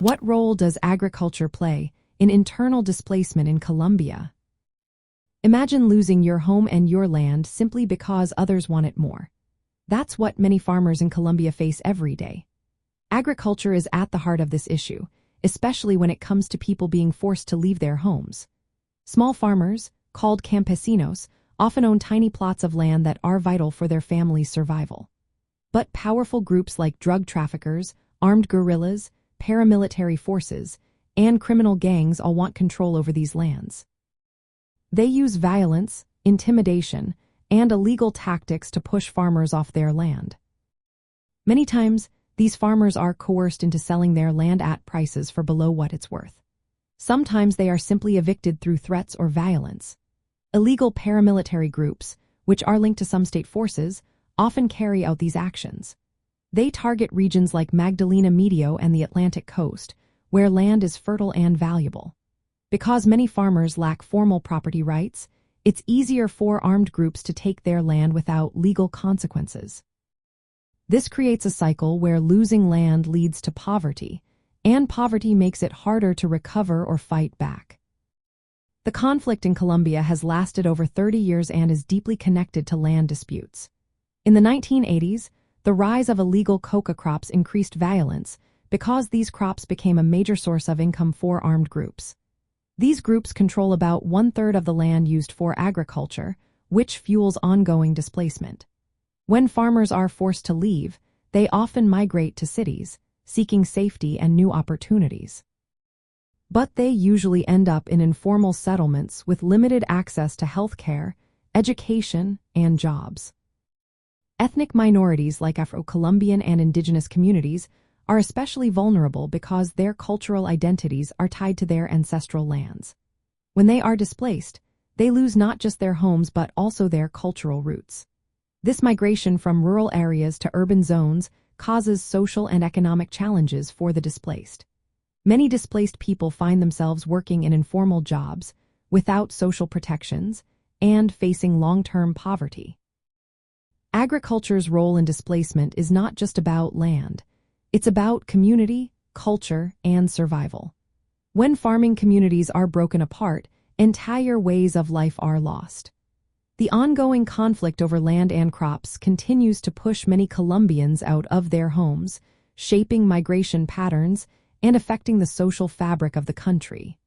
What role does agriculture play in internal displacement in Colombia? Imagine losing your home and your land simply because others want it more. That's what many farmers in Colombia face every day. Agriculture is at the heart of this issue, especially when it comes to people being forced to leave their homes. Small farmers, called campesinos, often own tiny plots of land that are vital for their family's survival. But powerful groups like drug traffickers, armed guerrillas, paramilitary forces, and criminal gangs all want control over these lands. They use violence, intimidation, and illegal tactics to push farmers off their land. Many times, these farmers are coerced into selling their land at prices for below what it's worth. Sometimes they are simply evicted through threats or violence. Illegal paramilitary groups, which are linked to some state forces, often carry out these actions. They target regions like Magdalena Medio and the Atlantic coast, where land is fertile and valuable. Because many farmers lack formal property rights, it's easier for armed groups to take their land without legal consequences. This creates a cycle where losing land leads to poverty, and poverty makes it harder to recover or fight back. The conflict in Colombia has lasted over 30 years and is deeply connected to land disputes. In the 1980s, the rise of illegal coca crops increased violence because these crops became a major source of income for armed groups. These groups control about 1/3 of the land used for agriculture, which fuels ongoing displacement. When farmers are forced to leave, they often migrate to cities, seeking safety and new opportunities. But they usually end up in informal settlements with limited access to health care, education, and jobs. Ethnic minorities like Afro-Colombian and Indigenous communities are especially vulnerable because their cultural identities are tied to their ancestral lands. When they are displaced, they lose not just their homes but also their cultural roots. This migration from rural areas to urban zones causes social and economic challenges for the displaced. Many displaced people find themselves working in informal jobs, without social protections, and facing long-term poverty. Agriculture's role in displacement is not just about land. It's about community, culture, and survival. When farming communities are broken apart, entire ways of life are lost. The ongoing conflict over land and crops continues to push many Colombians out of their homes, shaping migration patterns and affecting the social fabric of the country.